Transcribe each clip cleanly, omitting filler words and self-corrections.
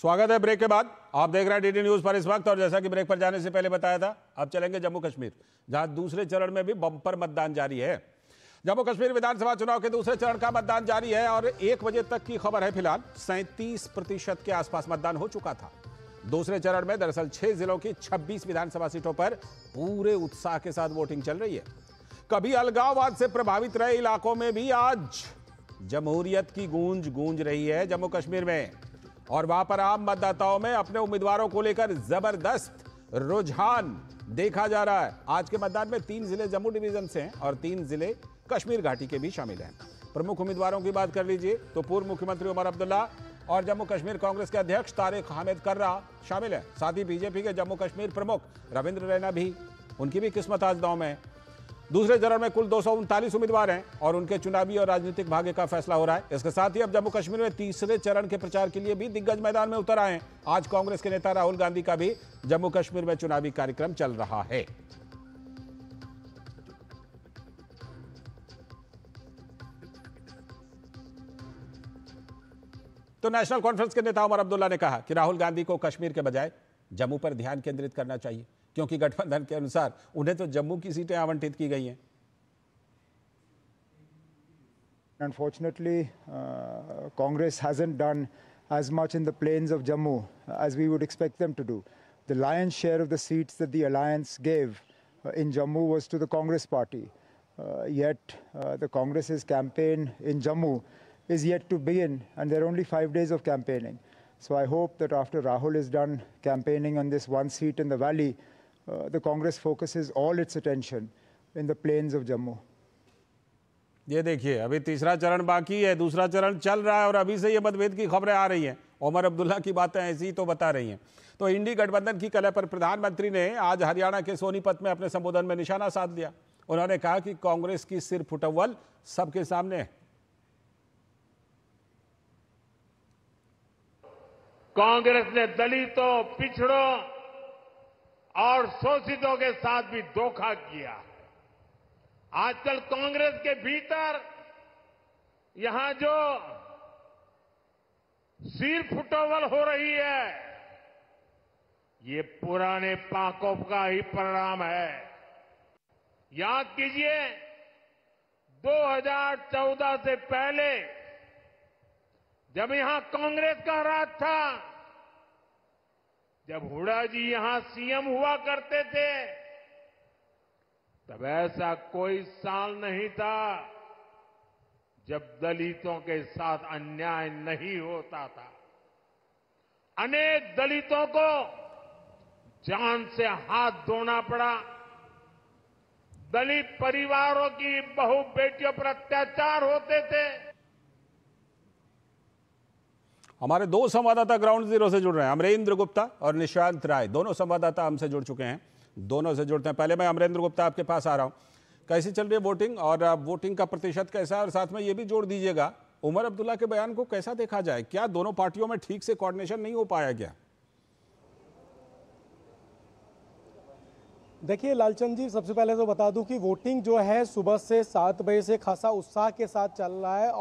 स्वागत है ब्रेक के बाद। आप देख रहे हैं डीडी न्यूज पर इस वक्त, और जैसा कि ब्रेक पर जाने से पहले बताया था, अब चलेंगे जम्मू कश्मीर, जहां दूसरे चरण में भी बम्पर मतदान जारी है। जम्मू कश्मीर विधानसभा चुनाव के दूसरे चरण का मतदान जारी है और 1 बजे तक की खबर है। फिलहाल 37% के आसपास मतदान हो चुका था। दूसरे चरण में दरअसल 6 जिलों की 26 विधानसभा सीटों पर पूरे उत्साह के साथ वोटिंग चल रही है। कभी अलगाववाद से प्रभावित रहे इलाकों में भी आज जमहूरियत की गूंज रही है जम्मू कश्मीर में, और वहां पर आम मतदाताओं में अपने उम्मीदवारों को लेकर जबरदस्त रुझान देखा जा रहा है। आज के मतदान में 3 जिले जम्मू डिवीजन से हैं और 3 जिले कश्मीर घाटी के भी शामिल हैं। प्रमुख उम्मीदवारों की बात कर लीजिए तो पूर्व मुख्यमंत्री उमर अब्दुल्ला और जम्मू कश्मीर कांग्रेस के अध्यक्ष तारिक हामिद कर्रा शामिल हैं। साथ ही बीजेपी के जम्मू कश्मीर प्रमुख रविंद्र रैना भी, उनकी भी किस्मत आज दांव में है। दूसरे चरण में कुल 239 उम्मीदवार हैं और उनके चुनावी और राजनीतिक भाग्य का फैसला हो रहा है। इसके साथ ही अब जम्मू कश्मीर में तीसरे चरण के प्रचार के लिए भी दिग्गज मैदान में उतर आए हैं। आज कांग्रेस के नेता राहुल गांधी का भी जम्मू कश्मीर में चुनावी कार्यक्रम चल रहा है। तो नेशनल कॉन्फ्रेंस के नेता उमर अब्दुल्ला ने कहा कि राहुल गांधी को कश्मीर के बजाय जम्मू पर ध्यान केंद्रित करना चाहिए, क्योंकि गठबंधन के अनुसार उन्हें तो जम्मू की सीटें आवंटित की गई हैं। Unfortunately, Congress hasn't done as much in the plains of Jammu as we would expect them to do. The lion's share of the seats that the alliance gave in Jammu was to the Congress party. Yet the Congress's campaign in Jammu is yet to begin, and there are only 5 days of campaigning. So I hope that after Rahul is done campaigning on this one seat in the valley, the Congress focuses all its attention in the plains of Jammu. ये देखिए, अभी तीसरा चरण बाकी है, दूसरा चरण चल रहा है और अभी से ये मतभेद की खबरें आ रही हैं। उमर अब्दुल्ला की बातें ऐसी ही तो बता रही हैं। तो इंडी गठबंधन की कलह पर प्रधानमंत्री ने आज हरियाणा के सोनीपत में अपने संबोधन में निशाना साध लिया। उन्होंने कहा कि कांग्रेस की सिर फुटअव्वल सबके सामने है। कांग्रेस ने दलितों, पिछड़ों और शोषितों के साथ भी धोखा किया। आजकल कांग्रेस के भीतर यहां जो सिर फुटअव्वल हो रही है, ये पुराने पाकों का ही परिणाम है। याद कीजिए, 2014 से पहले जब यहां कांग्रेस का राज था, जब हुड्डा जी यहां सीएम हुआ करते थे, तब ऐसा कोई साल नहीं था जब दलितों के साथ अन्याय नहीं होता था। अनेक दलितों को जान से हाथ धोना पड़ा। दलित परिवारों की बहु बेटियों पर अत्याचार होते थे। हमारे 2 संवाददाता ग्राउंड जीरो से जुड़ रहे हैं, अमरेंद्र गुप्ता और निशांत राय। दोनों संवाददाता हमसे जुड़ चुके हैं, दोनों से जुड़ते हैं। पहले मैं अमरेंद्र गुप्ता आपके पास आ रहा हूं। कैसी चल रही है वोटिंग और वोटिंग का प्रतिशत कैसा है, और साथ में ये भी जोड़ दीजिएगा उमर अब्दुल्ला के बयान को कैसा देखा जाए? क्या दोनों पार्टियों में ठीक से कोऑर्डिनेशन नहीं हो पाया क्या? देखिए लालचंद जी, सबसे पहले तो बता दूं कि वोटिंग जो है सुबह से 7 बजे से खासा उत्साह के साथ चल रहा है,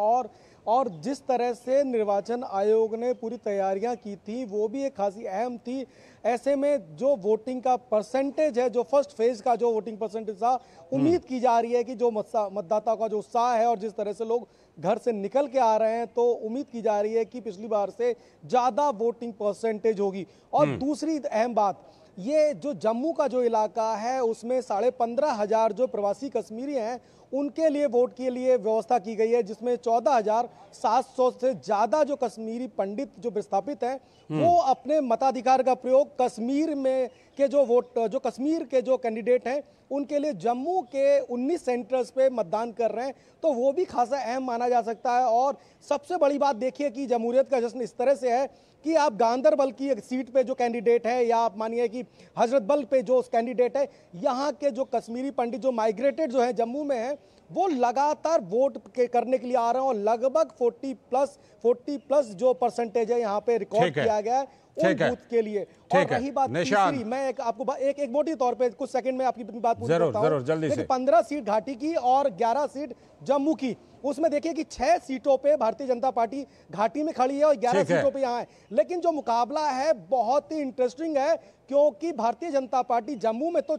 और जिस तरह से निर्वाचन आयोग ने पूरी तैयारियां की थी वो भी एक खासी अहम थी। ऐसे में जो वोटिंग का परसेंटेज है, जो फर्स्ट फेज का जो वोटिंग परसेंटेज था, उम्मीद की जा रही है कि जो मतदाताओं का जो उत्साह है और जिस तरह से लोग घर से निकल के आ रहे हैं, तो उम्मीद की जा रही है कि पिछली बार से ज्यादा वोटिंग परसेंटेज होगी। और दूसरी अहम बात, ये जो जम्मू का जो इलाका है उसमें 15,500 जो प्रवासी कश्मीरी हैं उनके लिए वोट के लिए व्यवस्था की गई है, जिसमें 14,700 से ज्यादा जो कश्मीरी पंडित जो विस्थापित हैं वो अपने मताधिकार का प्रयोग कश्मीर में के जो कश्मीर के जो कैंडिडेट हैं उनके लिए जम्मू के 19 सेंटर्स पे मतदान कर रहे हैं। तो वो भी खासा अहम माना जा सकता है। और सबसे बड़ी बात देखिए कि जमहूरियत का जश्न इस तरह से है कि आप गांदरबल की एक सीट पे जो कैंडिडेट है, या आप मानिए कि हजरतबल पे जो कैंडिडेट है, यहाँ के जो कश्मीरी पंडित जो माइग्रेटेड जो है जम्मू में है, वो लगातार वोट करने के लिए आ रहे हैं और लगभग 40 प्लस जो परसेंटेज है यहाँ पे रिकॉर्ड किया गया है। उन बूथ के लिए। और रही बात निशान, तीसरी, मैं आपको एक मोटी तौर पे कुछ सेकंड में आपकी बात पूरी करता हूं। जरूर जल्दी से। 15 सीट घाटी की और 11 सीट जम्मू की, उसमें देखिए कि 6 सीटों पे भारतीय जनता पार्टी घाटी में खड़ी है और 11 सीटों पे यहाँ है। लेकिन जो मुकाबला है बहुत ही इंटरेस्टिंग है, क्योंकि भारतीय जनता पार्टी जम्मू में तो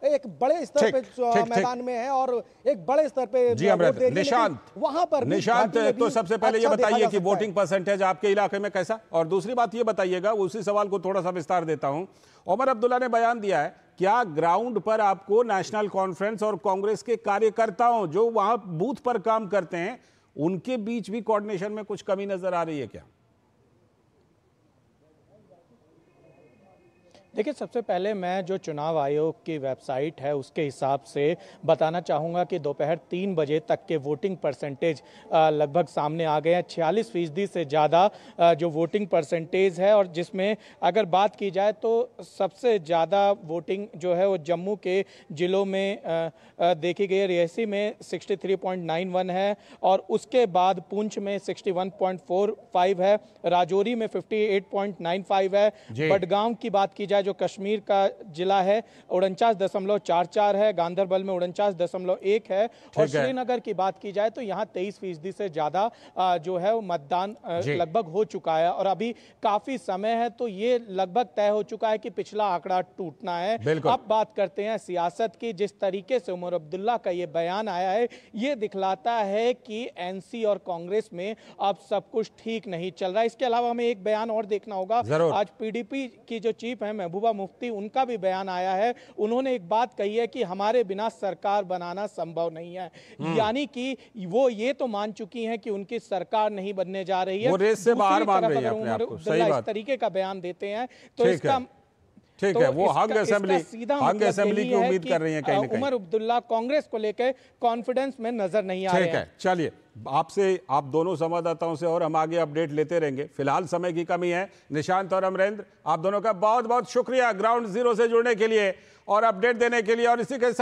एक बड़े स्तर पे मैदान में है और एक बड़े स्तर पे जी निशांत, वहां पर निशांत तो सबसे पहले ये बताइए कि वोटिंग परसेंटेज आपके इलाके में कैसा, और दूसरी बात ये बताइएगा, उसी सवाल को थोड़ा सा विस्तार देता हूं। ओमर अब्दुल्ला ने बयान दिया है, क्या ग्राउंड पर आपको नेशनल कॉन्फ्रेंस और कांग्रेस के कार्यकर्ताओं जो वहां बूथ पर काम करते हैं उनके बीच भी कोऑर्डिनेशन में कुछ कमी नजर आ रही है क्या? देखिए, सबसे पहले मैं जो चुनाव आयोग की वेबसाइट है उसके हिसाब से बताना चाहूँगा कि दोपहर 3 बजे तक के वोटिंग परसेंटेज लगभग सामने आ गए हैं। 46% से ज़्यादा जो वोटिंग परसेंटेज है, और जिसमें अगर बात की जाए तो सबसे ज़्यादा वोटिंग जो है वो जम्मू के ज़िलों में देखी गई है। रियासी में 63.91 है और उसके बाद पुंछ में 61.45 है, राजौरी में 58.95 है, बडगांव की बात की जाए जो कश्मीर का जिला है 49.44 है, गांधरबल में 49.1 है, और श्रीनगर की बात की जाए तो यहाँ 23% से ज्यादा जो है वो मतदान लगभग हो चुका है। और अभी काफी समय है तो ये लगभग तय हो चुका है कि पिछला आंकड़ा टूटना है। अब बात करते हैं सियासत की। जिस तरीके से उमर अब्दुल्ला का ये बयान आया है, ये दिखलाता है कि एनसी और कांग्रेस में अब सब कुछ ठीक नहीं चल रहा है। इसके अलावा हमें एक बयान और देखना होगा। आज पीडीपी की जो चीफ है महबूबा मुफ्ती, उनका भी बयान आया है। उन्होंने एक बात कही है कि हमारे बिना सरकार बनाना संभव नहीं है, यानी कि वो ये तो मान चुकी हैं कि उनकी सरकार नहीं बनने जा रही है, वो रेस से बाहर मान रही है अपने आप को। सही बात। इस तरीके का बयान देते हैं तो इसका ठीक है, वो हंग असेंबली की उम्मीद कर रही है कहीं ना कहीं। उमर अब्दुल्ला कांग्रेस को लेकर कॉन्फिडेंस में नजर नहीं आ रहे हैं। ठीक है, चलिए आपसे, आप दोनों संवाददाताओं से और हम आगे अपडेट लेते रहेंगे। फिलहाल समय की कमी है। निशांत और अमरेंद्र, आप दोनों का बहुत बहुत शुक्रिया ग्राउंड जीरो से जुड़ने के लिए और अपडेट देने के लिए। और इसी के साथ